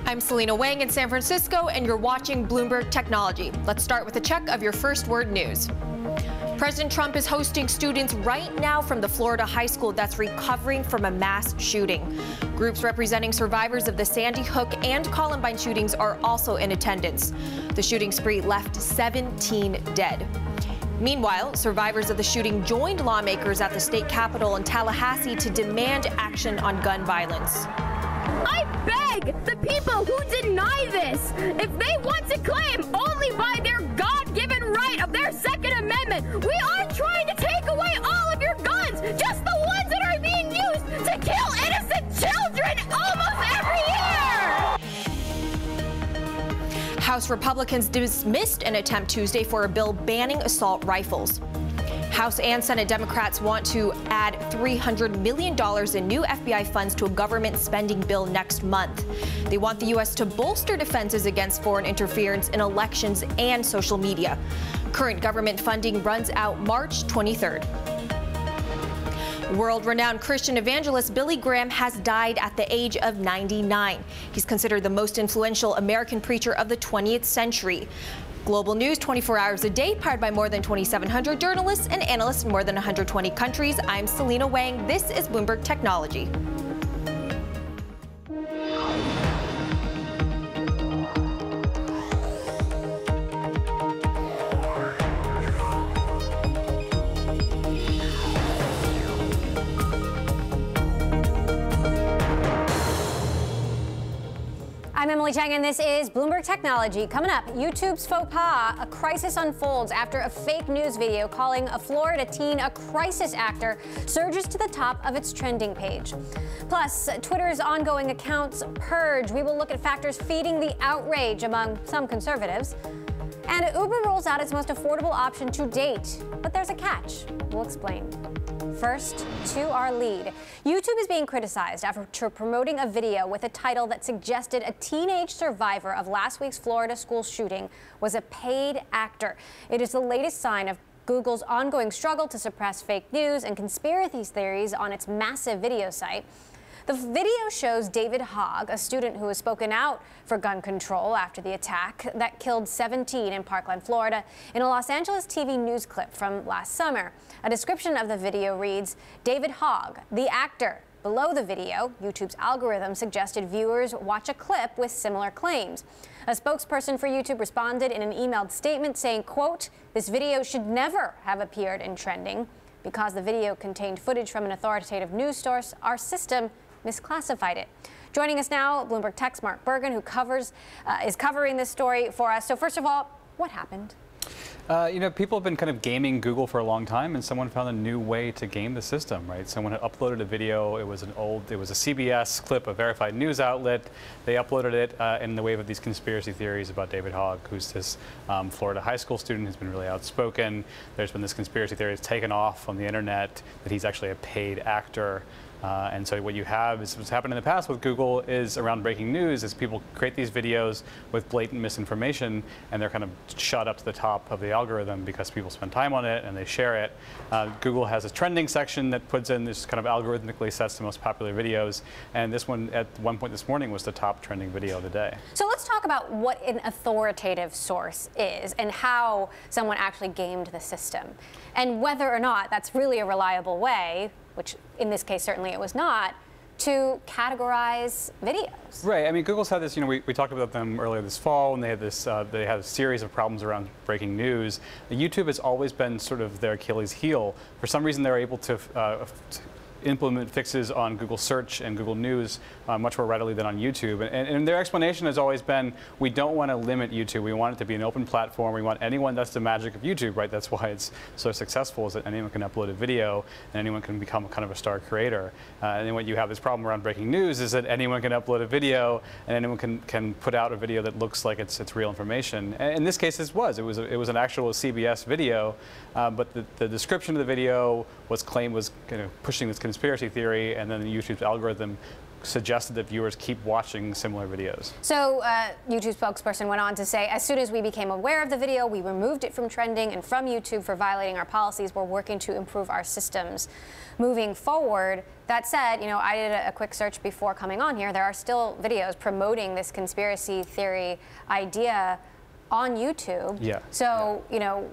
I'm Selena Wang in San Francisco, and you're watching Bloomberg Technology. Let's start with a check of your first word news. President Trump is hosting students right now from the Florida high school that's recovering from a mass shooting. Groups representing survivors of the Sandy Hook and Columbine shootings are also in attendance. The shooting spree left 17 dead. Meanwhile, survivors of the shooting joined lawmakers at the state capitol in Tallahassee to demand action on gun violence. I beg the people who deny this, if they want to claim only by their God-given right of their Second Amendment, we aren't trying to take away all of your guns, just the ones that are being used to kill innocent children almost every year. House Republicans dismissed an attempt Tuesday for a bill banning assault rifles. House and Senate Democrats want to add $300 million in new FBI funds to a government spending bill next month. They want the U.S. to bolster defenses against foreign interference in elections and social media. Current government funding runs out March 23rd. World-renowned Christian evangelist Billy Graham has died at the age of 99. He's considered the most influential American preacher of the 20th century. Global news 24 hours a day, powered by more than 2,700 journalists and analysts in more than 120 countries. I'm Selena Wang. This is Bloomberg Technology. I'm Emily Chang, and this is Bloomberg Technology. Coming up, YouTube's faux pas. A crisis unfolds after a fake news video calling a Florida teen a crisis actor surges to the top of its trending page. Plus, Twitter's ongoing accounts purge. We will look at factors feeding the outrage among some conservatives. And Uber rolls out its most affordable option to date. But there's a catch. We'll explain. First, to our lead. YouTube is being criticized after promoting a video with a title that suggested a teenage survivor of last week's Florida school shooting was a paid actor. It is the latest sign of Google's ongoing struggle to suppress fake news and conspiracy theories on its massive video site. The video shows David Hogg, a student who has spoken out for gun control after the attack that killed 17 in Parkland, Florida, in a Los Angeles TV news clip from last summer. A description of the video reads, David Hogg, the actor. Below the video, YouTube's algorithm suggested viewers watch a clip with similar claims. A spokesperson for YouTube responded in an emailed statement saying, quote, this video should never have appeared in trending. Because the video contained footage from an authoritative news source, our system misclassified it. Joining us now, Bloomberg Tech's Mark Bergen, who is covering this story for us. So first of all, what happened? People have been kind of gaming Google for a long time, and someone found a new way to game the system, right? Someone had uploaded a video. It was a CBS clip, a verified news outlet. They uploaded it in the wave of these conspiracy theories about David Hogg, who's this Florida high school student who's been really outspoken. There's been this conspiracy theory that's taken off on the internet that he's actually a paid actor. And so what you have is what's happened in the past with Google is around breaking news is people create these videos with blatant misinformation, and they're kind of shot up to the top of the algorithm because people spend time on it and they share it. Google has a trending section that puts in this kind of algorithmically sets the most popular videos, and this one at one point this morning was the top trending video of the day. So let's talk about what an authoritative source is and how someone actually gamed the system, and whether or not that's really a reliable way, which in this case certainly it was not, to categorize videos. Right. I mean, Google's had this, we talked about them earlier this fall, and they had this, they had a series of problems around breaking news. YouTube has always been sort of their Achilles heel. For some reason, they're able to implement fixes on Google Search and Google News much more readily than on YouTube. And their explanation has always been, we don't want to limit YouTube. We want it to be an open platform. We want anyone, that's the magic of YouTube, right? That's why it's so successful, is that anyone can upload a video and anyone can become kind of a star creator. And then when you have this problem around breaking news is that anyone can upload a video and anyone can put out a video that looks like it's real information. And in this case, it was an actual CBS video, but the description of the video was claimed was kind of pushing this conspiracy theory, and then YouTube's algorithm suggested that viewers keep watching similar videos. So YouTube spokesperson went on to say, as soon as we became aware of the video, we removed it from trending and from YouTube for violating our policies. We're working to improve our systems moving forward. That said, you know, I did a quick search before coming on here. There are still videos promoting this conspiracy theory idea on YouTube. Yeah. So, you know,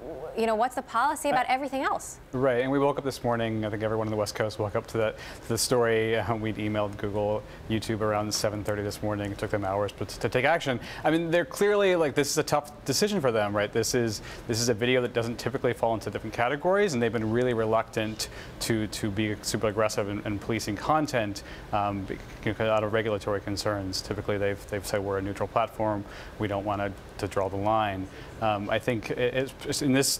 what's the policy about everything else? Right, and we woke up this morning, I think everyone on the West Coast woke up to the story. We'd emailed Google, YouTube around 7:30 this morning. It took them hours to take action. I mean, they're clearly, like, this is a tough decision for them, right? This is a video that doesn't typically fall into different categories, and they've been really reluctant to be super aggressive in policing content out of regulatory concerns. Typically, they've said we're a neutral platform. We don't want to draw the line. I think in this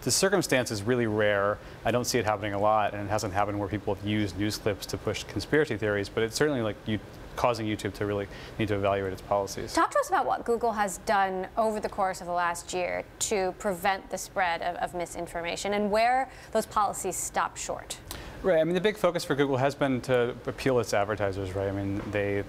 circumstance is really rare. I don't see it happening a lot, and it hasn't happened where people have used news clips to push conspiracy theories, but it's certainly like causing YouTube to really need to evaluate its policies. Talk to us about what Google has done over the course of the last year to prevent the spread of misinformation and where those policies stop short. Right. I mean, the big focus for Google has been to appeal its advertisers, right? I mean, they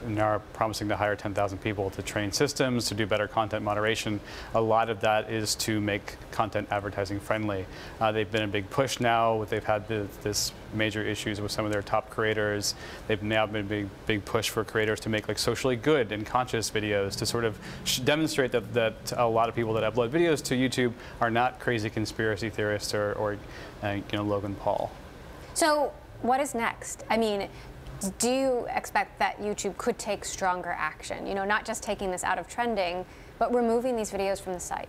now are promising to hire 10,000 people to train systems, to do better content moderation. A lot of that is to make content advertising friendly. They've been a big push now. They've had this major issues with some of their top creators. They've now been a big push for creators to make like socially good and conscious videos to sort of demonstrate that a lot of people that upload videos to YouTube are not crazy conspiracy theorists or Logan Paul. So what is next? I mean, do you expect that YouTube could take stronger action? You know, not just taking this out of trending, but removing these videos from the site?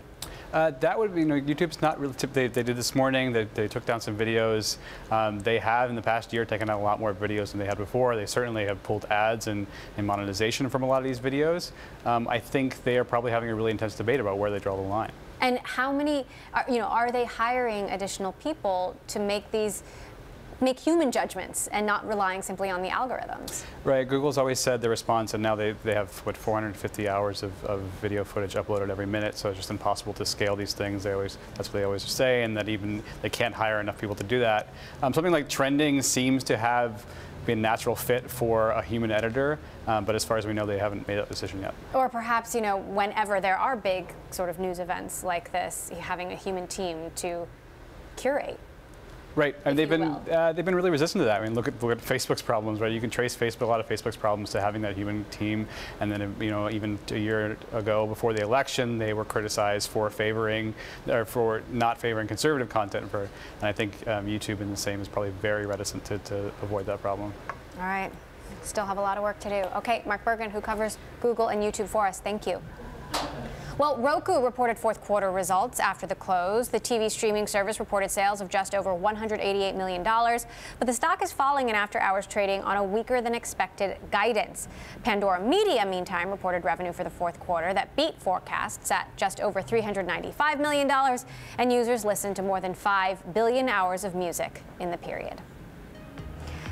That would be, YouTube's not really, they did this morning, they took down some videos. They have in the past year taken out a lot more videos than they had before. They certainly have pulled ads and monetization from a lot of these videos. I think they are probably having a really intense debate about where they draw the line. And how many, are they hiring additional people to make human judgments and not relying simply on the algorithms? Right. Google's always said the response, and now they have, 450 hours of video footage uploaded every minute, so it's just impossible to scale these things. That's what they always say, and that even they can't hire enough people to do that. Something like trending seems to have been a natural fit for a human editor, but as far as we know, they haven't made that decision yet. Or perhaps, whenever there are big sort of news events like this, having a human team to curate. Right, and they've been really resistant to that. I mean, look at Facebook's problems, right? You can trace a lot of Facebook's problems to having that human team, and then even a year ago, before the election, they were criticized for not favoring conservative content. And I think YouTube, in the same, is probably very reticent to avoid that problem. All right, still have a lot of work to do. Okay, Mark Bergen, who covers Google and YouTube for us, thank you. Well, Roku reported fourth quarter results after the close. The TV streaming service reported sales of just over $188 million, but the stock is falling in after-hours trading on a weaker than expected guidance. Pandora Media, meantime, reported revenue for the fourth quarter that beat forecasts at just over $395 million, and users listened to more than 5 billion hours of music in the period.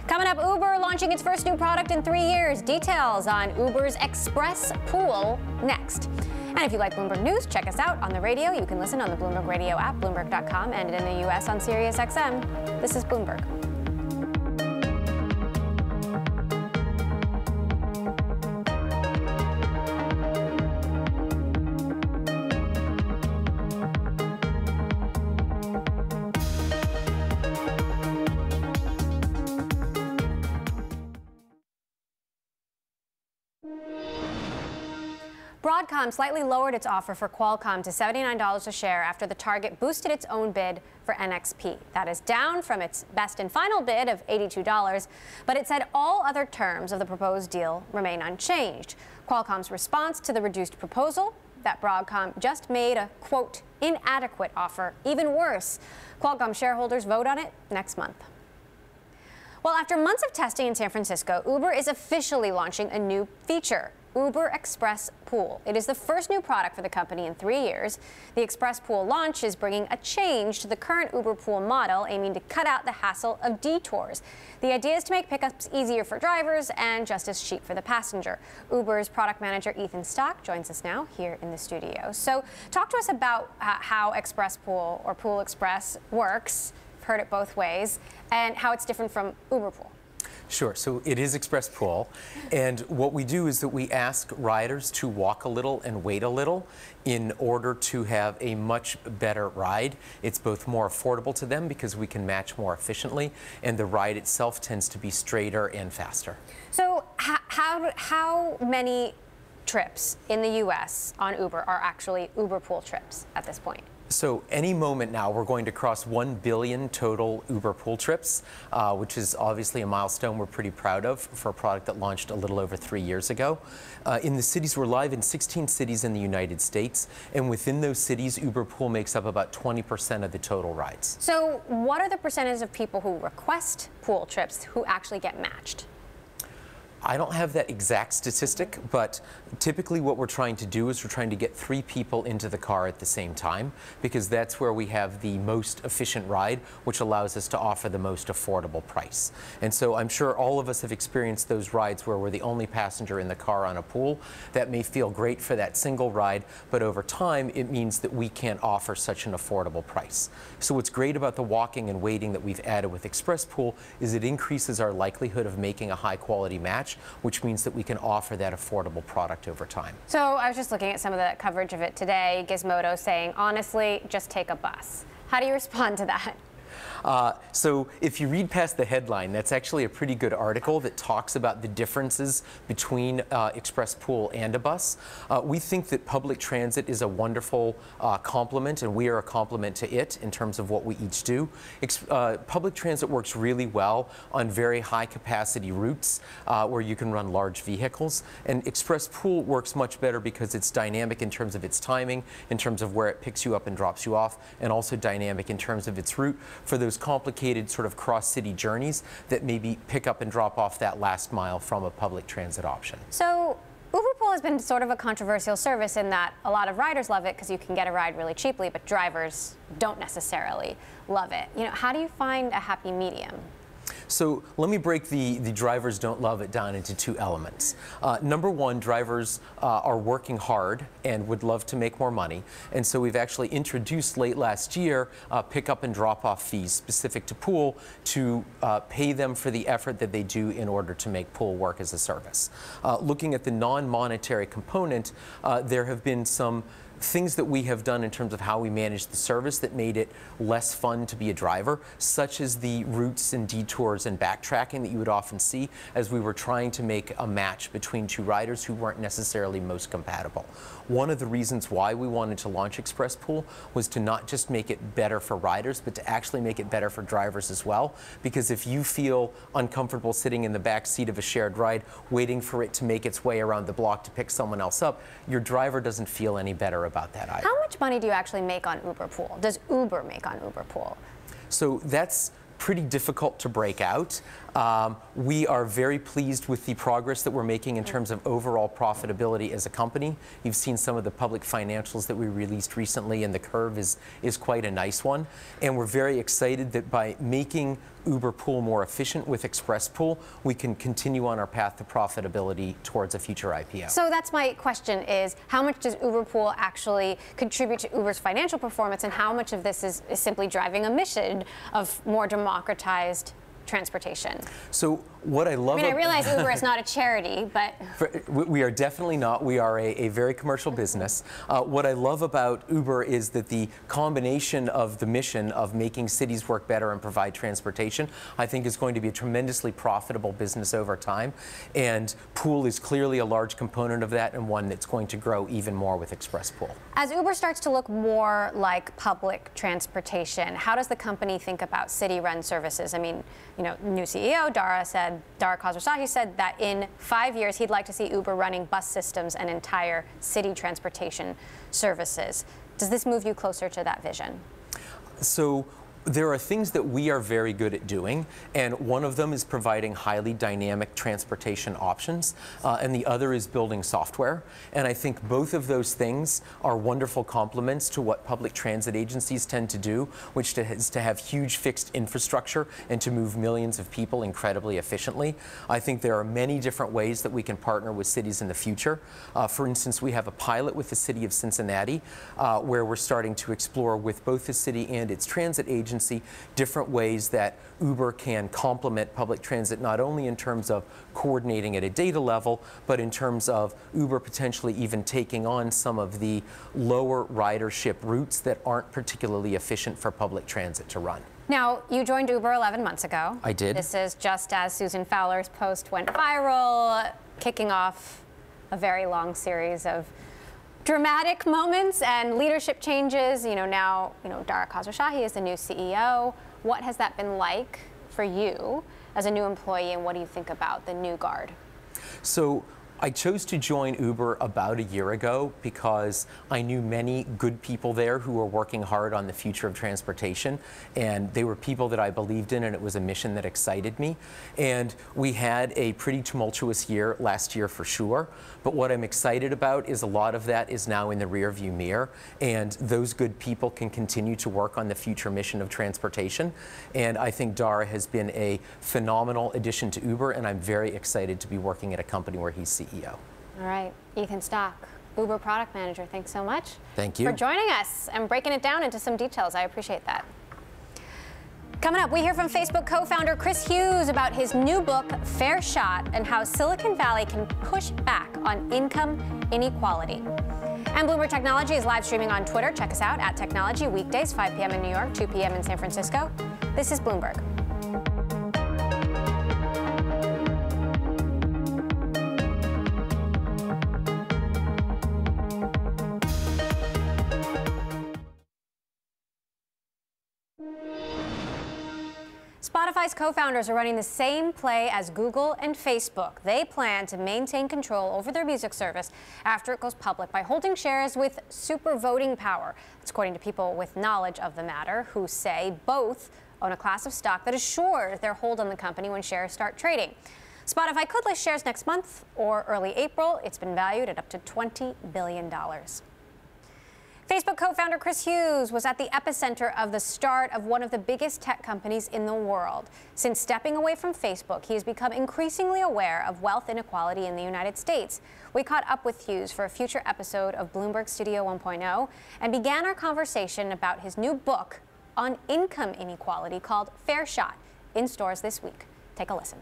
Coming up, Uber launching its first new product in 3 years. Details on Uber's Express Pool next. And if you like Bloomberg News, check us out on the radio. You can listen on the Bloomberg Radio app, Bloomberg.com, and in the U.S. on Sirius XM. This is Bloomberg. Broadcom slightly lowered its offer for Qualcomm to $79 a share after the target boosted its own bid for NXP. That is down from its best and final bid of $82, but it said all other terms of the proposed deal remain unchanged. Qualcomm's response to the reduced proposal, that Broadcom just made a, quote, inadequate offer, even worse. Qualcomm shareholders vote on it next month. Well, after months of testing in San Francisco, Uber is officially launching a new feature, Uber Express Pool. It is the first new product for the company in 3 years. The Express Pool launch is bringing a change to the current Uber Pool model, aiming to cut out the hassle of detours. The idea is to make pickups easier for drivers and just as cheap for the passenger. Uber's product manager Ethan Stock joins us now here in the studio. So talk to us about how Express Pool or Pool Express works. I've heard it both ways, and how it's different from Uber Pool. Sure. So it is Express Pool. And what we do is that we ask riders to walk a little and wait a little in order to have a much better ride. It's both more affordable to them because we can match more efficiently, and the ride itself tends to be straighter and faster. So how many trips in the U.S. on Uber are actually Uber Pool trips at this point? So any moment now, we're going to cross 1 billion total Uber Pool trips, which is obviously a milestone we're pretty proud of for a product that launched a little over 3 years ago. In the cities, we're live in 16 cities in the United States, and within those cities, Uber Pool makes up about 20% of the total rides. So what are the percentage of people who request pool trips who actually get matched? I don't have that exact statistic, but typically what we're trying to do is we're trying to get 3 people into the car at the same time, because that's where we have the most efficient ride, which allows us to offer the most affordable price. And so I'm sure all of us have experienced those rides where we're the only passenger in the car on a pool. That may feel great for that single ride, but over time it means that we can't offer such an affordable price. So what's great about the walking and waiting that we've added with Express Pool is it increases our likelihood of making a high quality match, which means that we can offer that affordable product over time. So I was just looking at some of the coverage of it today. Gizmodo saying, honestly, just take a bus. How do you respond to that? So if you read past the headline, that's actually a pretty good article that talks about the differences between Express Pool and a bus. We think that public transit is a wonderful complement, and we are a complement to it in terms of what we each do. Public transit works really well on very high capacity routes where you can run large vehicles, and Express Pool works much better because it's dynamic in terms of its timing, in terms of where it picks you up and drops you off, and also dynamic in terms of its route for those complicated sort of cross-city journeys that maybe pick up and drop off that last mile from a public transit option. So Uber Pool has been sort of a controversial service in that a lot of riders love it because you can get a ride really cheaply, but drivers don't necessarily love it. You know, how do you find a happy medium? So let me break the drivers don't love it down into 2 elements. Number one, drivers are working hard and would love to make more money. And so we've actually introduced late last year pick-up and drop-off fees specific to Pool to pay them for the effort that they do in order to make Pool work as a service. Looking at the non-monetary component, there have been some things that we have done in terms of how we manage the service that made it less fun to be a driver, such as the routes and detours and backtracking that you would often see as we were trying to make a match between 2 riders who weren't necessarily most compatible. One of the reasons why we wanted to launch Express Pool was to not just make it better for riders, but to actually make it better for drivers as well. Because if you feel uncomfortable sitting in the back seat of a shared ride, waiting for it to make its way around the block to pick someone else up, your driver doesn't feel any better about that either. How much money do you actually make on Uber Pool? Does Uber make on Uber Pool? So that's pretty difficult to break out. We are very pleased with the progress that we're making in terms of overall profitability as a company. You've seen some of the public financials that we released recently, and the curve is quite a nice one. And we're very excited that by making Uber Pool more efficient with Express Pool, we can continue on our path to profitability towards a future IPO. So that's my question is, how much does Uber Pool actually contribute to Uber's financial performance, and how much of this is simply driving a mission of more democratized transportation? So what I love... I realize Uber is not a charity, but... We are definitely not. We are a very commercial business. What I love about Uber is that the combination of the mission of making cities work better and provide transportation, I think is going to be a tremendously profitable business over time. And Pool is clearly a large component of that, and one that's going to grow even more with Express Pool. As Uber starts to look more like public transportation, how does the company think about city-run services? I mean, you know, new CEO, Dara Khosrowshahi said that in 5 years he'd like to see Uber running bus systems and entire city transportation services. Does this move you closer to that vision? So there are things that we are very good at doing, and one of them is providing highly dynamic transportation options, and the other is building software. And I think both of those things are wonderful complements to what public transit agencies tend to do, which is to have huge fixed infrastructure and to move millions of people incredibly efficiently. I think there are many different ways that we can partner with cities in the future. For instance, we have a pilot with the city of Cincinnati where we're starting to explore with both the city and its transit agency agency, different ways that Uber can complement public transit, not only in terms of coordinating at a data level, but in terms of Uber potentially even taking on some of the lower ridership routes that aren't particularly efficient for public transit to run. Now, you joined Uber 11 months ago. I did. This is just as Susan Fowler's post went viral, kicking off a very long series of dramatic moments and leadership changes. Now, Dara Khosrowshahi is the new CEO. What has that been like for you as a new employee, and what do you think about the new guard? So I chose to join Uber about a year ago because I knew many good people there who were working hard on the future of transportation, and they were people that I believed in, and it was a mission that excited me. And we had a pretty tumultuous year last year for sure, but what I'm excited about is a lot of that is now in the rearview mirror, and those good people can continue to work on the future mission of transportation. And I think Dara has been a phenomenal addition to Uber, and I'm very excited to be working at a company where he's CEO. All right, Ethan Stock, Uber product manager, thanks so much. Thank you for joining us and breaking it down into some details. I appreciate that. Coming up, we hear from Facebook co-founder Chris Hughes about his new book, Fair Shot, and how Silicon Valley can push back on income inequality. And Bloomberg Technology is live streaming on Twitter. Check us out at Technology, weekdays, 5 p.m. in New York, 2 p.m. in San Francisco. This is Bloomberg. Spotify's co-founders are running the same play as Google and Facebook. They plan to maintain control over their music service after it goes public by holding shares with super voting power. That's according to people with knowledge of the matter who say both own a class of stock that assures their hold on the company when shares start trading. Spotify could list shares next month or early April. It's been valued at up to $20 billion. Facebook co-founder Chris Hughes was at the epicenter of the start of one of the biggest tech companies in the world. Since stepping away from Facebook, he has become increasingly aware of wealth inequality in the United States. We caught up with Hughes for a future episode of Bloomberg Studio 1.0 and began our conversation about his new book on income inequality called Fair Shot, in stores this week. Take a listen.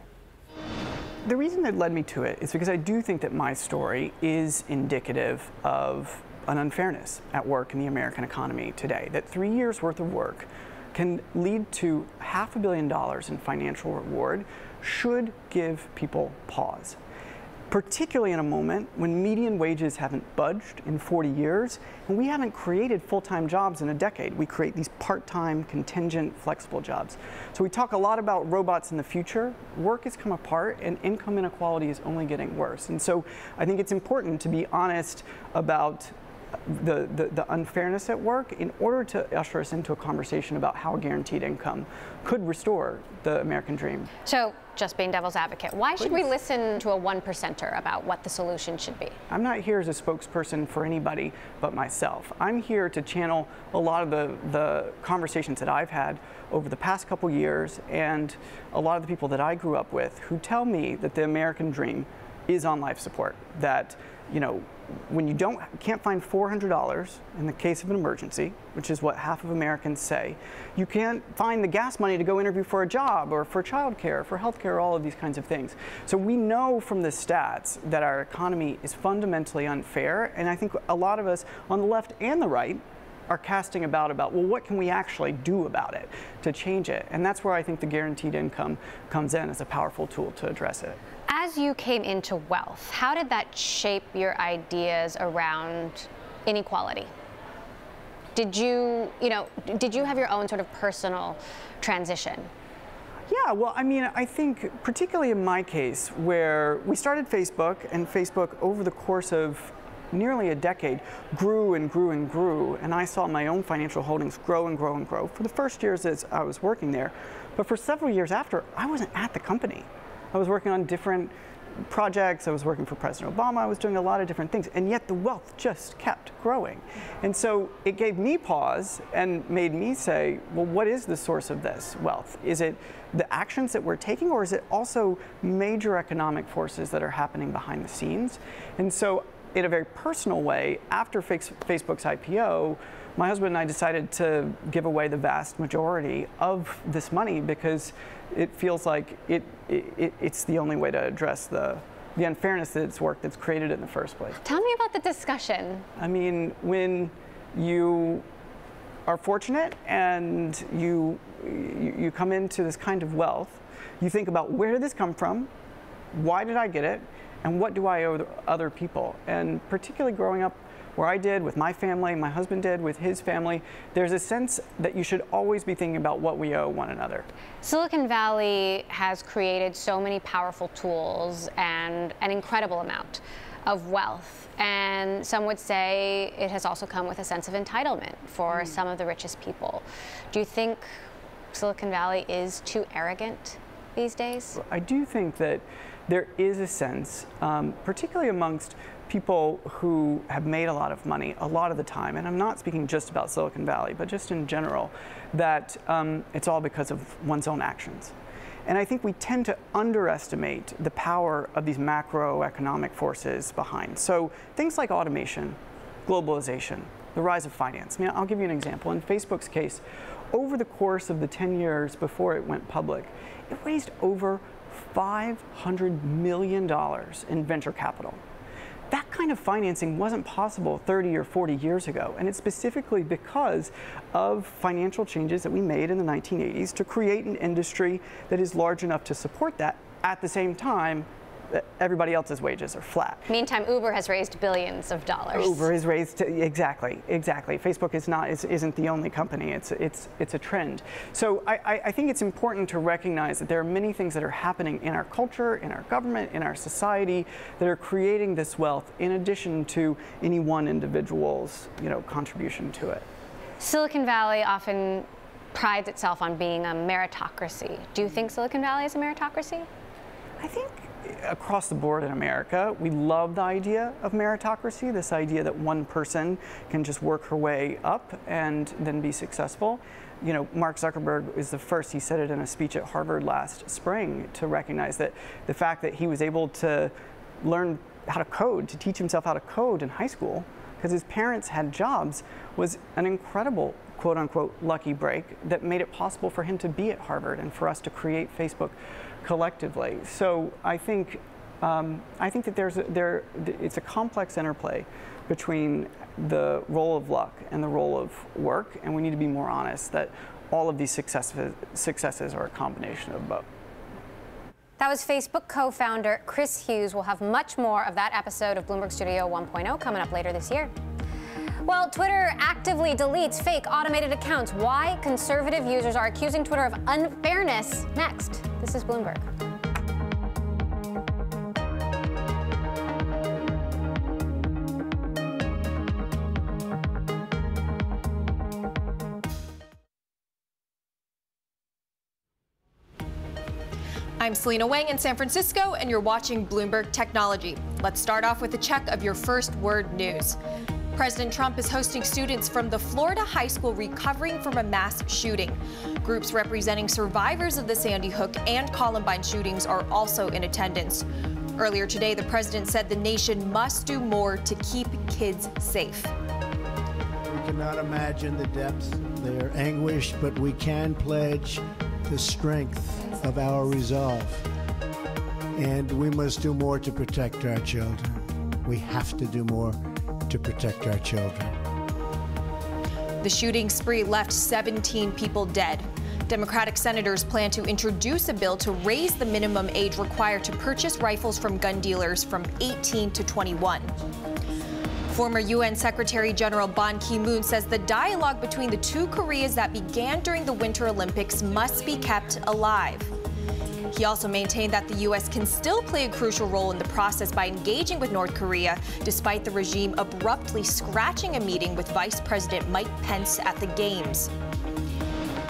The reason that led me to it is because I do think that my story is indicative of an unfairness at work in the American economy today, that 3 years worth of work can lead to $500 million in financial reward should give people pause, particularly in a moment when median wages haven't budged in 40 years and we haven't created full-time jobs in a decade. We create these part-time, contingent, flexible jobs. So we talk a lot about robots in the future. Work has come apart and income inequality is only getting worse. And so I think it's important to be honest about the unfairness at work in order to usher us into a conversation about how guaranteed income could restore the American dream. So, just being devil's advocate, why should we listen to a one-percenter about what the solution should be? I'm not here as a spokesperson for anybody but myself. I'm here to channel a lot of the conversations that I've had over the past couple years and a lot of the people that I grew up with who tell me that the American dream is on life support, that, you know, when you can't find $400 in the case of an emergency, which is what half of Americans say, you can't find the gas money to go interview for a job or for childcare, for healthcare, all of these kinds of things. So we know from the stats that our economy is fundamentally unfair, and I think a lot of us on the left and the right are casting about, well, what can we actually do about it to change it? And that's where I think the guaranteed income comes in as a powerful tool to address it. As you came into wealth, how did that shape your ideas around inequality? Did you have your own sort of personal transition? Yeah, well, I mean, I think particularly in my case, where we started Facebook, and Facebook over the course of nearly a decade grew and grew and grew, and I saw my own financial holdings grow and grow and grow for the first years as I was working there. But for several years after, I wasn't at the company. I was working on different projects, I was working for President Obama, I was doing a lot of different things, and yet the wealth just kept growing. And so it gave me pause and made me say, well, what is the source of this wealth? Is it the actions that we're taking, or is it also major economic forces that are happening behind the scenes? And so in a very personal way, after Facebook's IPO, my husband and I decided to give away the vast majority of this money because it feels like it's the only way to address the unfairness that's work that's created in the first place. Tell me about the discussion. I mean, when you are fortunate and you come into this kind of wealth, you think about, where did this come from? Why did I get it? And what do I owe other people? And particularly growing up where I did with my family, my husband did with his family, there's a sense that you should always be thinking about what we owe one another. Silicon Valley has created so many powerful tools and an incredible amount of wealth. And some would say it has also come with a sense of entitlement for some of the richest people. Do you think Silicon Valley is too arrogant these days? I do think that there is a sense, particularly amongst people who have made a lot of money a lot of the time, and I'm not speaking just about Silicon Valley, but just in general, that it's all because of one's own actions. And I think we tend to underestimate the power of these macroeconomic forces behind. So things like automation, globalization, the rise of finance. I mean, I'll give you an example. In Facebook's case, over the course of the 10 years before it went public, it raised over $500 million in venture capital. That kind of financing wasn't possible 30 or 40 years ago, and it's specifically because of financial changes that we made in the 1980s to create an industry that is large enough to support that. At the same time, everybody else's wages are flat. Meantime, Uber has raised billions of dollars. Uber has raised, exactly. Facebook isn't the only company. It's a trend. So I think it's important to recognize that there are many things that are happening in our culture, in our government, in our society that are creating this wealth in addition to any one individual's, contribution to it. Silicon Valley often prides itself on being a meritocracy. Do you think Silicon Valley is a meritocracy? I think across the board in America, we love the idea of meritocracy, this idea that one person can just work her way up and then be successful. Mark Zuckerberg is the first, he said it in a speech at Harvard last spring, to recognize that the fact that he was able to learn how to code, to teach himself how to code in high school, because his parents had jobs, was an incredible quote-unquote lucky break that made it possible for him to be at Harvard and for us to create Facebook collectively. So I think that it's a complex interplay between the role of luck and the role of work, and we need to be more honest that all of these successes are a combination of both. That was Facebook co-founder Chris Hughes. We'll have much more of that episode of Bloomberg Studio 1.0 coming up later this year. Well, Twitter actively deletes fake automated accounts. Why conservative users are accusing Twitter of unfairness. Next, this is Bloomberg. I'm Selena Wang in San Francisco, and you're watching Bloomberg Technology. Let's start off with a check of your first word news. President Trump is hosting students from the Florida high school recovering from a mass shooting. Groups representing survivors of the Sandy Hook and Columbine shootings are also in attendance. Earlier today, the president said the nation must do more to keep kids safe. We cannot imagine the depths of their anguish, but we can pledge the strength of our resolve. And we must do more to protect our children. We have to do more to protect our children. The shooting spree left 17 people dead. Democratic senators plan to introduce a bill to raise the minimum age required to purchase rifles from gun dealers from 18 to 21. Former UN Secretary General Ban Ki-moon says the dialogue between the two Koreas that began during the Winter Olympics must be kept alive. He also maintained that the U.S. can still play a crucial role in the process by engaging with North Korea, despite the regime abruptly scratching a meeting with Vice President Mike Pence at the Games.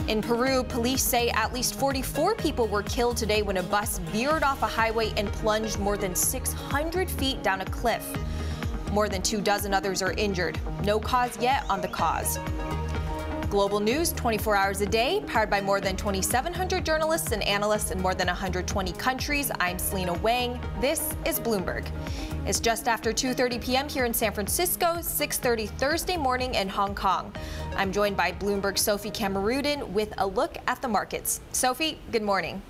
In Peru, police say at least 44 people were killed today when a bus veered off a highway and plunged more than 600 feet down a cliff. More than 24 others are injured. No cause yet on the cause. Global news 24 hours a day, powered by more than 2,700 journalists and analysts in more than 120 countries. I'm Selena Wang. This is Bloomberg. It's just after 2:30 p.m. here in San Francisco, 6:30 Thursday morning in Hong Kong. I'm joined by Bloomberg's Sophie Kamarudin with a look at the markets. Sophie, good morning.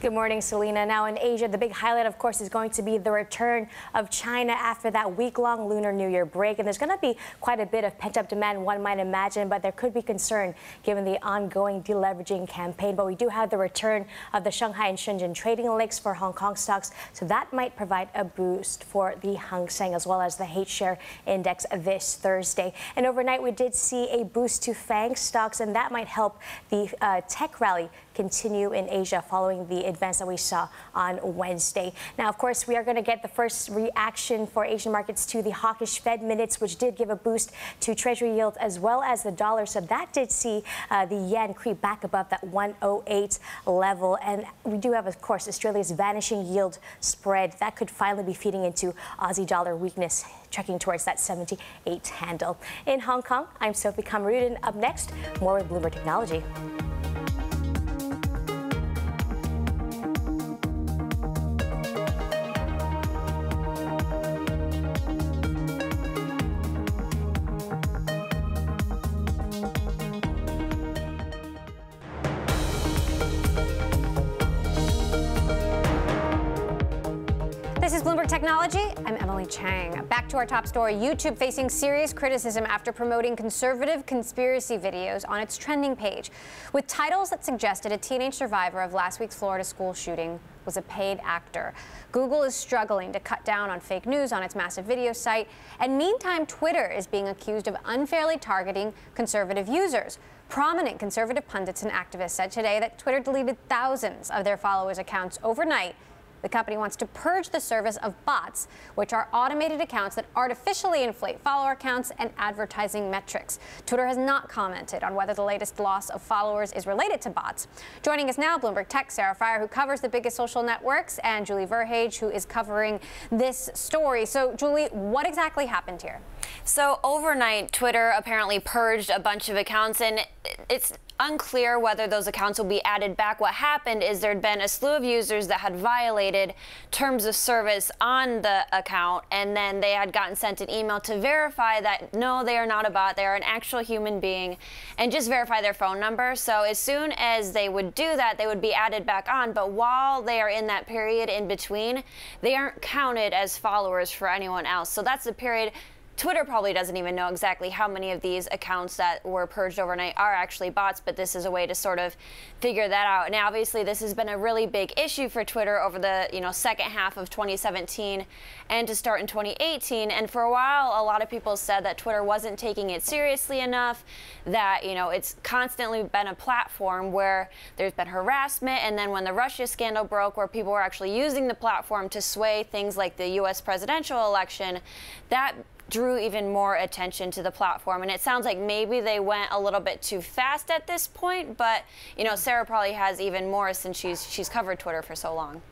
Good morning, Selena. Now in Asia, the big highlight, of course, is going to be the return of China after that week-long Lunar New Year break. And there's going to be quite a bit of pent-up demand, one might imagine, but there could be concern given the ongoing deleveraging campaign. But we do have the return of the Shanghai and Shenzhen trading links for Hong Kong stocks, so that might provide a boost for the Hang Seng as well as the H-share index this Thursday. And overnight, we did see a boost to FANG stocks, and that might help the tech rally continue in Asia following the advance that we saw on Wednesday. Now, of course, we are going to get the first reaction for Asian markets to the hawkish Fed minutes, which did give a boost to Treasury yields as well as the dollar. So that did see the yen creep back above that 108 level. And we do have, of course, Australia's vanishing yield spread that could finally be feeding into Aussie dollar weakness, trekking towards that 78 handle. In Hong Kong, I'm Sophie Kamarudin. Up next, more with Bloomberg Technology. This is Bloomberg Technology. I'm Emily Chang. Back to our top story. YouTube facing serious criticism after promoting conservative conspiracy videos on its trending page, with titles that suggested a teenage survivor of last week's Florida school shooting was a paid actor. Google is struggling to cut down on fake news on its massive video site, and meantime, Twitter is being accused of unfairly targeting conservative users. Prominent conservative pundits and activists said today that Twitter deleted thousands of their followers' accounts overnight. The company wants to purge the service of bots, which are automated accounts that artificially inflate follower counts and advertising metrics. Twitter has not commented on whether the latest loss of followers is related to bots. Joining us now, Bloomberg Tech, Sarah Fryer, who covers the biggest social networks, and Julie Verhage, who is covering this story. So, Julie, what exactly happened here? So overnight, Twitter apparently purged a bunch of accounts, and it's unclear whether those accounts will be added back. What happened is there'd been a slew of users that had violated terms of service on the account, and then they had gotten sent an email to verify that, no, they are not a bot, they are an actual human being, and just verify their phone number. So as soon as they would do that, they would be added back on. But while they are in that period in between, they aren't counted as followers for anyone else. So that's the period. Twitter probably doesn't even know exactly how many of these accounts that were purged overnight are actually bots, but this is a way to sort of figure that out. Now, obviously, this has been a really big issue for Twitter over the second half of 2017 and to start in 2018. And for a while, a lot of people said that Twitter wasn't taking it seriously enough, that it's constantly been a platform where there's been harassment. And then when the Russia scandal broke, where people were actually using the platform to sway things like the U.S. presidential election, that drew even more attention to the platform. And it sounds like maybe they went a little bit too fast at this point, but Sarah probably has even more since she's covered Twitter for so long.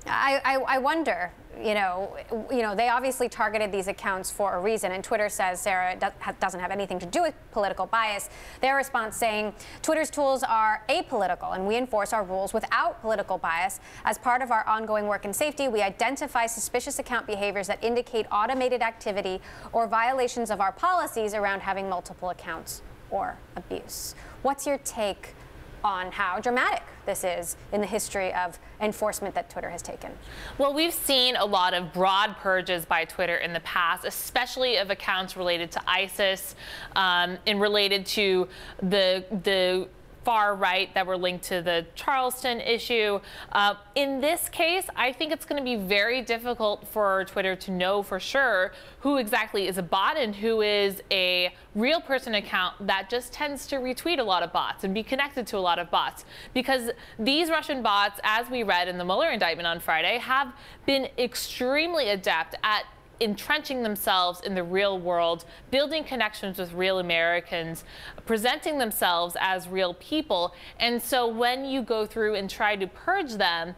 I wonder, they obviously targeted these accounts for a reason, and Twitter says, Sarah, doesn't have anything to do with political bias. Their response saying, Twitter's tools are apolitical, and we enforce our rules without political bias. As part of our ongoing work in safety, we identify suspicious account behaviors that indicate automated activity or violations of our policies around having multiple accounts or abuse. What's your take on how dramatic this is in the history of enforcement that Twitter has taken? Well, we've seen a lot of broad purges by Twitter in the past, especially of accounts related to ISIS and related to the far right that were linked to the Charleston issue. In this case, I think it's going to be very difficult for Twitter to know for sure who exactly is a bot and who is a real person account that just tends to retweet a lot of bots and be connected to a lot of bots. Because these Russian bots, as we read in the Mueller indictment on Friday, have been extremely adept at entrenching themselves in the real world, building connections with real Americans, presenting themselves as real people. And so when you go through and try to purge them,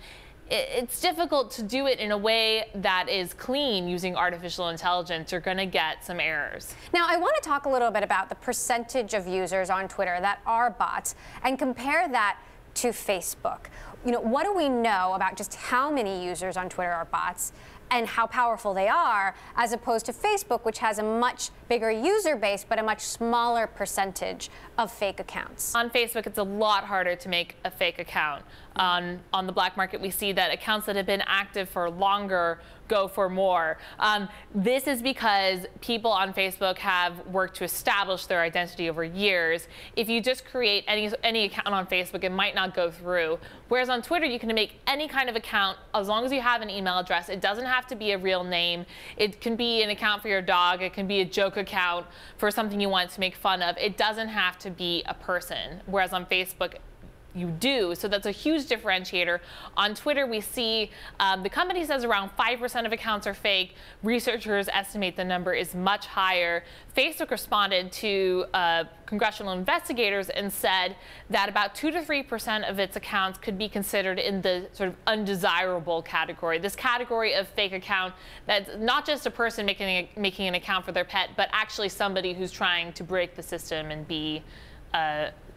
it's difficult to do it in a way that is clean using artificial intelligence. You're going to get some errors. Now, I want to talk a little bit about the percentage of users on Twitter that are bots and compare that to Facebook. You know, what do we know about just how many users on Twitter are bots and how powerful they are, as opposed to Facebook, which has a much bigger user base but a much smaller percentage of fake accounts? On Facebook, it's a lot harder to make a fake account. On the black market, we see that accounts that have been active for longer go for more. This is because people on Facebook have worked to establish their identity over years. If you just create any account on Facebook, it might not go through. Whereas on Twitter, you can make any kind of account as long as you have an email address. It doesn't have to be a real name. It can be an account for your dog. It can be a joke account for something you want to make fun of. It doesn't have to be a person. Whereas on Facebook, you do. So that's a huge differentiator. On Twitter, we see the company says around 5% of accounts are fake. Researchers estimate the number is much higher. Facebook responded to congressional investigators and said that about 2 to 3% of its accounts could be considered in the sort of undesirable category. This category of fake account that's not just a person making an account for their pet, but actually somebody who's trying to break the system and be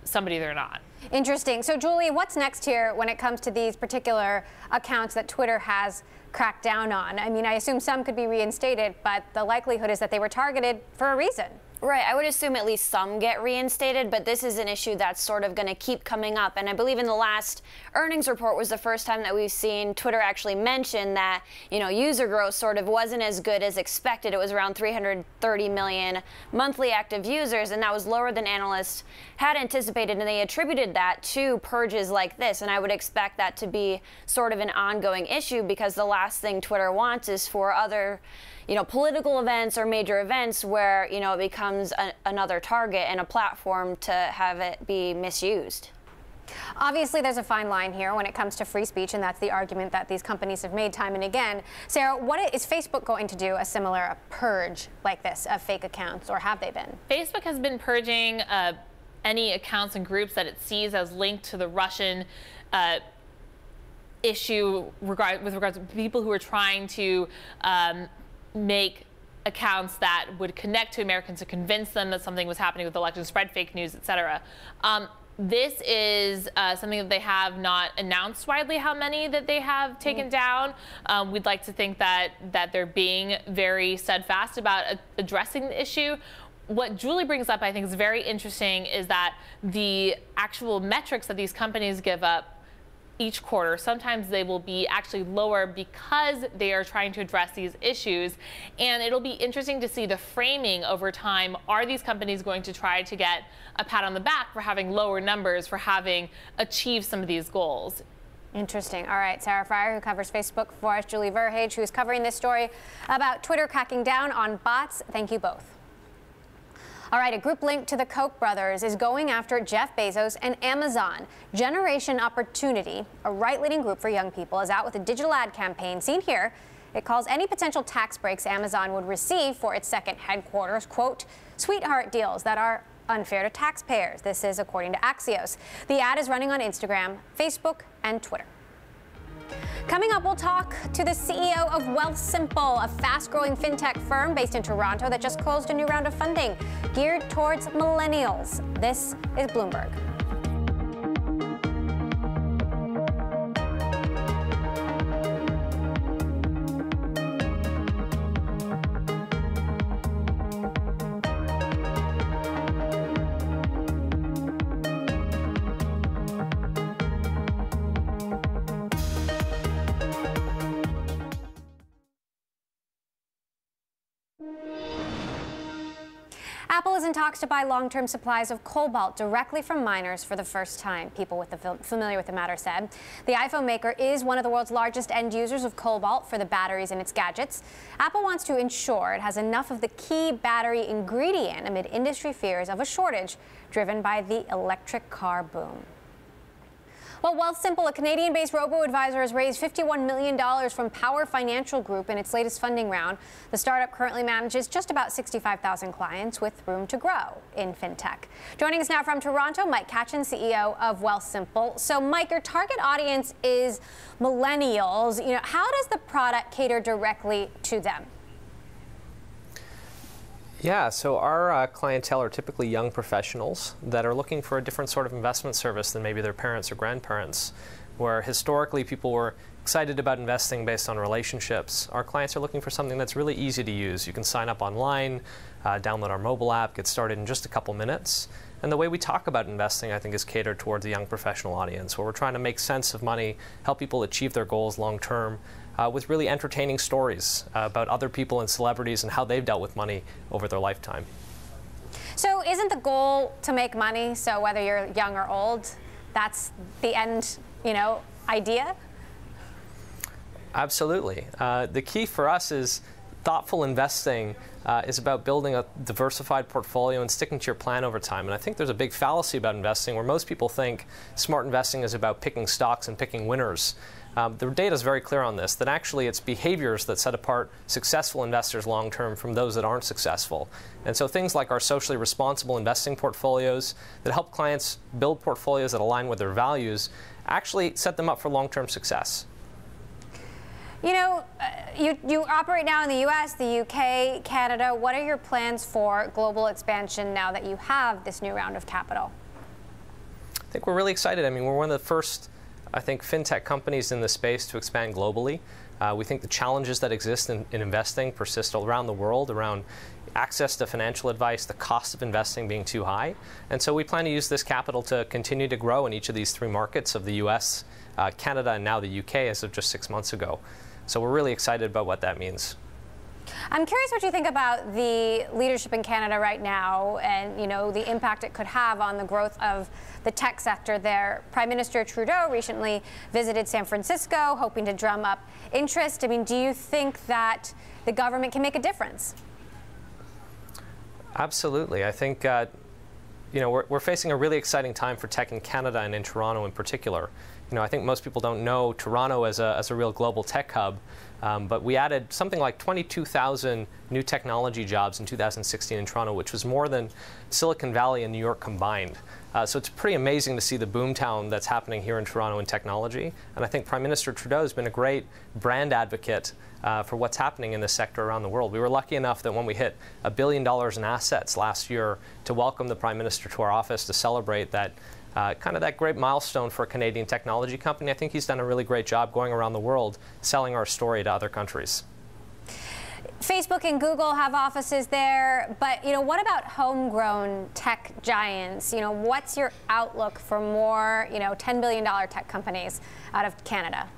somebody they're not. Interesting. So, Julie, what's next here when it comes to these particular accounts that Twitter has cracked down on? I mean, I assume some could be reinstated, but the likelihood is that they were targeted for a reason. Right. I would assume at least some get reinstated, but this is an issue that's sort of going to keep coming up. And I believe in the last earnings report was the first time that we've seen Twitter actually mention that, you know, user growth sort of wasn't as good as expected. It was around 330 million monthly active users, and that was lower than analysts had anticipated. And they attributed that to purges like this. And I would expect that to be sort of an ongoing issue, because the last thing Twitter wants is for other, you know, political events or major events where, you know, it becomes another target and a platform to have it be misused. Obviously, there's a fine line here when it comes to free speech, and that's the argument that these companies have made time and again. Sarah, what is Facebook going to do a similar purge like this of fake accounts, or have they been? Facebook has been purging any accounts and groups that it sees as linked to the Russian issue with regards to people who are trying to make accounts that would connect to Americans to convince them that something was happening with elections, spread fake news, etc. This is something that they have not announced widely how many that they have taken down. We'd like to think that they're being very steadfast about addressing the issue. What Julie brings up, I think, is very interesting, is that the actual metrics that these companies give up each quarter, sometimes they will be actually lower because they are trying to address these issues. And it'll be interesting to see the framing over time. Are these companies going to try to get a pat on the back for having lower numbers, for having achieved some of these goals? Interesting. All right, Sarah Fryer, who covers Facebook for us, Julie Verhage, who is covering this story about Twitter cracking down on bots. Thank you both. All right, a group linked to the Koch brothers is going after Jeff Bezos and Amazon. Generation Opportunity, a right-leaning group for young people, is out with a digital ad campaign seen here. It calls any potential tax breaks Amazon would receive for its second headquarters, quote, sweetheart deals that are unfair to taxpayers. This is according to Axios. The ad is running on Instagram, Facebook, and Twitter. Coming up, we'll talk to the CEO of Wealthsimple, a fast-growing fintech firm based in Toronto that just closed a new round of funding geared towards millennials. This is Bloomberg. Apple is in talks to buy long-term supplies of cobalt directly from miners for the first time, people familiar with the matter said. The iPhone maker is one of the world's largest end users of cobalt for the batteries in its gadgets. Apple wants to ensure it has enough of the key battery ingredient amid industry fears of a shortage driven by the electric car boom. Well, Wealthsimple, a Canadian-based robo-advisor, has raised $51 million from Power Financial Group in its latest funding round. The startup currently manages just about 65,000 clients with room to grow in fintech. Joining us now from Toronto, Mike Katchen, CEO of Wealthsimple. So, Mike, your target audience is millennials. How does the product cater directly to them? Yeah, so our clientele are typically young professionals that are looking for a different sort of investment service than maybe their parents or grandparents, where historically people were excited about investing based on relationships. Our clients are looking for something that's really easy to use. You can sign up online, download our mobile app, get started in just a couple minutes. And the way we talk about investing, I think, is catered towards a young professional audience, where we're trying to make sense of money, help people achieve their goals long term, with really entertaining stories about other people and celebrities and how they've dealt with money over their lifetime. So isn't the goal to make money? So whether you're young or old, that's the end, idea? Absolutely. The key for us is thoughtful investing is about building a diversified portfolio and sticking to your plan over time. And I think there's a big fallacy about investing where most people think smart investing is about picking stocks and picking winners. The data is very clear on this, that actually it's behaviors that set apart successful investors long term from those that aren't successful. And so things like our socially responsible investing portfolios that help clients build portfolios that align with their values actually set them up for long-term success. You operate now in the U.S., the UK, Canada. What are your plans for global expansion now that you have this new round of capital? I think we're really excited. I mean, we're one of the first, I think, fintech companies in the space to expand globally. We think the challenges that exist in investing persist around the world, around access to financial advice, the cost of investing being too high. And so we plan to use this capital to continue to grow in each of these three markets of the U.S., Canada, and now the UK as of just 6 months ago. So we're really excited about what that means. I'm curious what you think about the leadership in Canada right now and, the impact it could have on the growth of the tech sector there. Prime Minister Trudeau recently visited San Francisco, hoping to drum up interest. I mean, do you think that the government can make a difference? Absolutely. I think, we're facing a really exciting time for tech in Canada and in Toronto in particular. I think most people don't know Toronto as a real global tech hub, but we added something like 22,000 new technology jobs in 2016 in Toronto, which was more than Silicon Valley and New York combined. So it's pretty amazing to see the boomtown that's happening here in Toronto in technology. And I think Prime Minister Trudeau has been a great brand advocate for what's happening in this sector around the world. We were lucky enough that when we hit $1 billion in assets last year to welcome the Prime Minister to our office to celebrate that kind of that great milestone for a Canadian technology company. I think he's done a really great job going around the world selling our story to other countries. Facebook and Google have offices there, but what about homegrown tech giants? What's your outlook for more $10 billion tech companies out of Canada?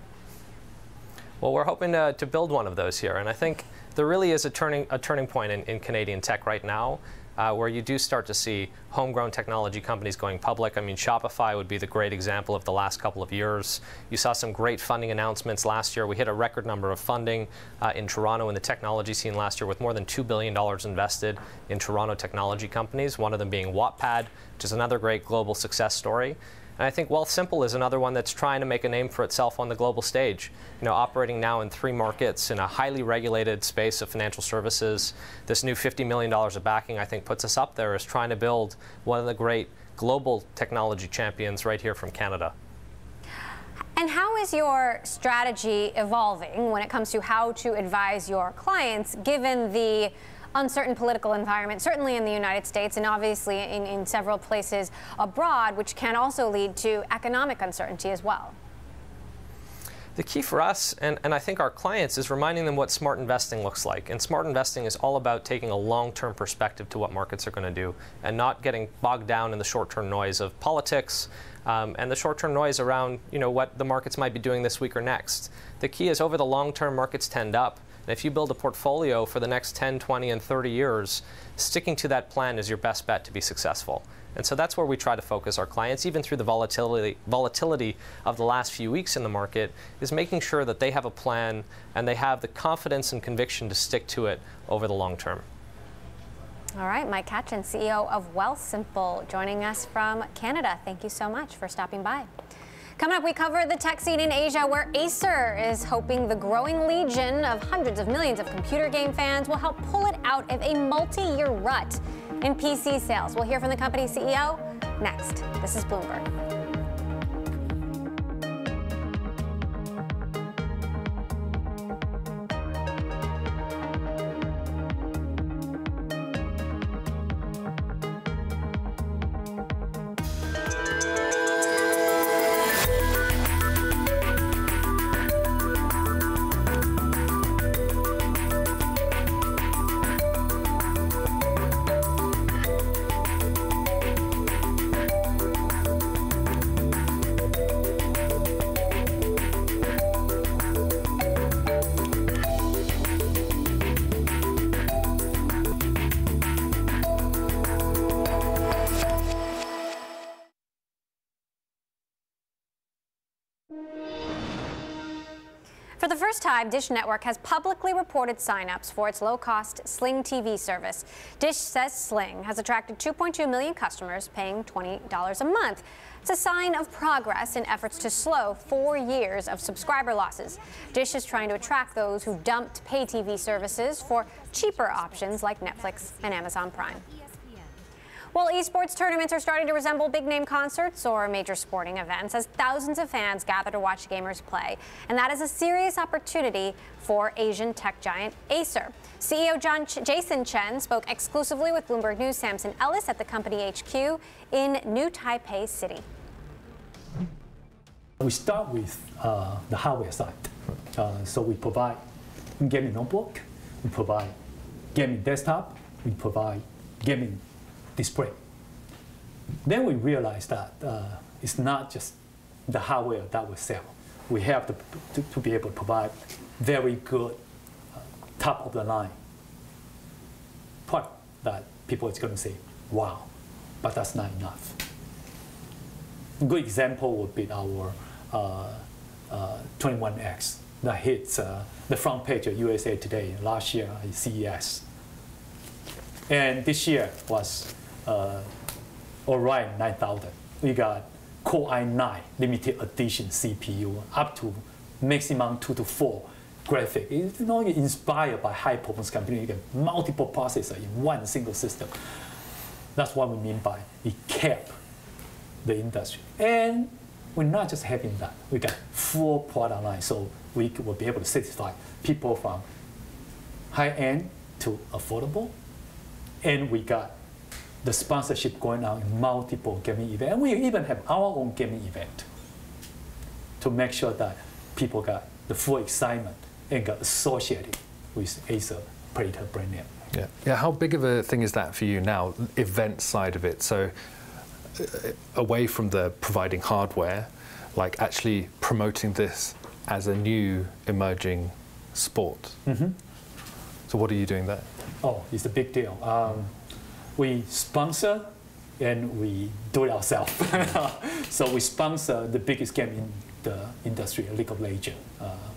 Well, we're hoping to build one of those here, and I think there really is a turning point in Canadian tech right now. Where you do start to see homegrown technology companies going public. I mean, Shopify would be the great example of the last couple of years. You saw some great funding announcements last year. We hit a record number of funding in Toronto in the technology scene last year with more than $2 billion invested in Toronto technology companies, one of them being Wattpad, which is another great global success story. And I think Wealthsimple is another one that's trying to make a name for itself on the global stage. Operating now in 3 markets in a highly regulated space of financial services. This new $50 million of backing, I think, puts us up there as trying to build one of the great global technology champions right here from Canada. And how is your strategy evolving when it comes to how to advise your clients, given the uncertain political environment, certainly in the United States and obviously in several places abroad, which can also lead to economic uncertainty as well? The key for us, and I think our clients, is reminding them what smart investing looks like. And smart investing is all about taking a long-term perspective to what markets are going to do and not getting bogged down in the short-term noise of politics and the short-term noise around what the markets might be doing this week or next. The key is over the long term, markets tend up. And if you build a portfolio for the next 10, 20, and 30 years, sticking to that plan is your best bet to be successful. And so that's where we try to focus our clients, even through the volatility of the last few weeks in the market, is making sure that they have a plan and they have the confidence and conviction to stick to it over the long term. All right, Mike Katchen, CEO of Wealthsimple, joining us from Canada. Thank you so much for stopping by. Coming up, we cover the tech scene in Asia, where Acer is hoping the growing legion of hundreds of millions of computer game fans will help pull it out of a multi-year rut in PC sales. We'll hear from the company's CEO next. This is Bloomberg. For the first time, Dish Network has publicly reported signups for its low-cost Sling TV service. Dish says Sling has attracted 2.2 million customers paying $20 a month. It's a sign of progress in efforts to slow 4 years of subscriber losses. Dish is trying to attract those who dumped pay TV services for cheaper options like Netflix and Amazon Prime. Well, esports tournaments are starting to resemble big-name concerts or major sporting events as thousands of fans gather to watch gamers play. And that is a serious opportunity for Asian tech giant Acer. CEO Jason Chen spoke exclusively with Bloomberg News' Samson Ellis at the company HQ in New Taipei City. We start with the hardware side. So we provide gaming notebook, we provide gaming desktop, we provide gaming display. Then we realized that it's not just the hardware that we sell. We have to be able to provide very good top of the line product that people is going to say, wow, but that's not enough. A good example would be our 21X that hits the front page of USA Today last year at CES. And this year was Orion 9000. We got Core i9 limited edition CPU up to maximum 2 to 4 graphic. It's not inspired by high performance computing. You get multiple processors in one single system. That's what we mean by it kept the industry. And we're not just having that. We got full product line, so we will be able to satisfy people from high end to affordable. And we got the sponsorship going on in multiple gaming events. And we even have our own gaming event to make sure that people got the full excitement and got associated with Acer Predator brand name. Yeah. How big of a thing is that for you now, event side of it? So away from the providing hardware, like actually promoting this as a new emerging sport. So what are you doing there? Oh, it's a big deal. We sponsor and we do it ourselves. So we sponsor the biggest game in the industry, League of Legends,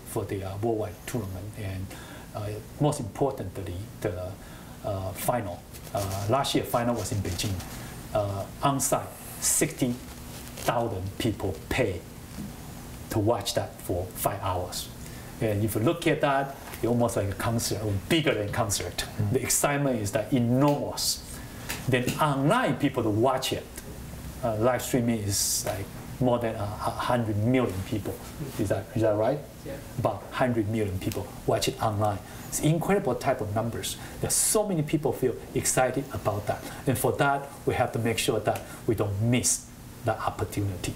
for the worldwide tournament. And most importantly, the final. Last year, final was in Beijing. On site, 60,000 people pay to watch that for 5 hours. And if you look at that, it's almost like a concert, or bigger than concert. The excitement is that enormous. Then online people to watch it. Live streaming is like more than 100 million people. Is that right? Yeah. About 100 million people watch it online. It's incredible type of numbers. There's so many people feel excited about that. And for that, we have to make sure that we don't miss that opportunity.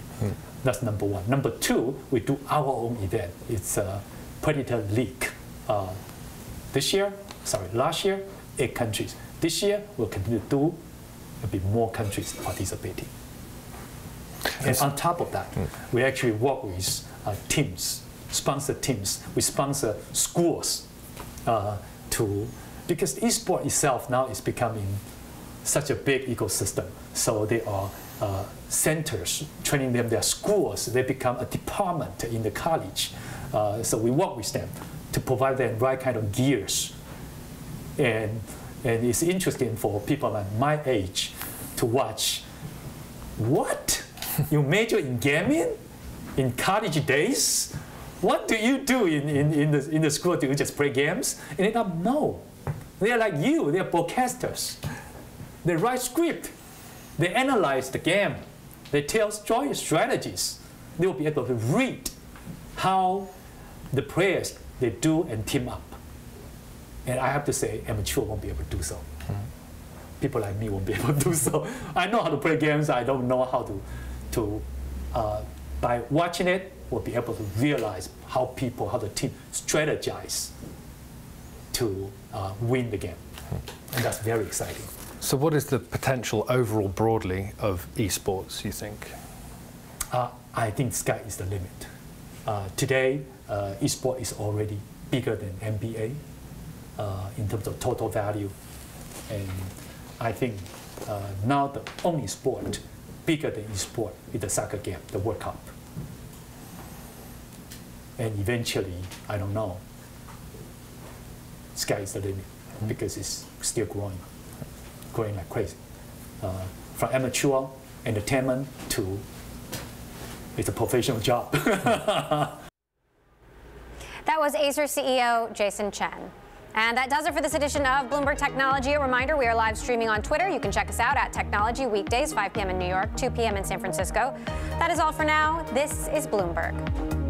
That's number one. Number two, we do our own event. It's Predator League. Last year, 8 countries. This year, we'll continue to do, there'll be more countries participating. And on top of that, we actually work with teams, sponsor teams. We sponsor schools because esports itself now is becoming such a big ecosystem. So there are centers training them, there are schools, they become a department in the college. So we work with them to provide them right kind of gears. And it's interesting for people like my age to watch, what? You major in gaming? in college days, what do you do in the school? Do you just play games? And they don't know. They're like you. They're broadcasters. They write script. They analyze the game. They tell strategies. They will be able to read how the players they do and team up. And I have to say, amateur won't be able to do so. People like me won't be able to do so. I know how to play games. I don't know how to by watching it, we'll be able to realize how the team strategize to win the game. And that's very exciting. So what is the potential overall broadly of esports, you think? I think sky is the limit. Today, esports is already bigger than NBA in terms of total value. And I think now the only sport bigger than esport is the soccer game, the World Cup. And eventually, I don't know, sky is the limit because it's still growing like crazy. From amateur entertainment to it's a professional job. That was Acer CEO Jason Chen. And that does it for this edition of Bloomberg Technology. A reminder, we are live streaming on Twitter. You can check us out at Technology weekdays, 5 p.m. in New York, 2 p.m. in San Francisco. That is all for now. This is Bloomberg.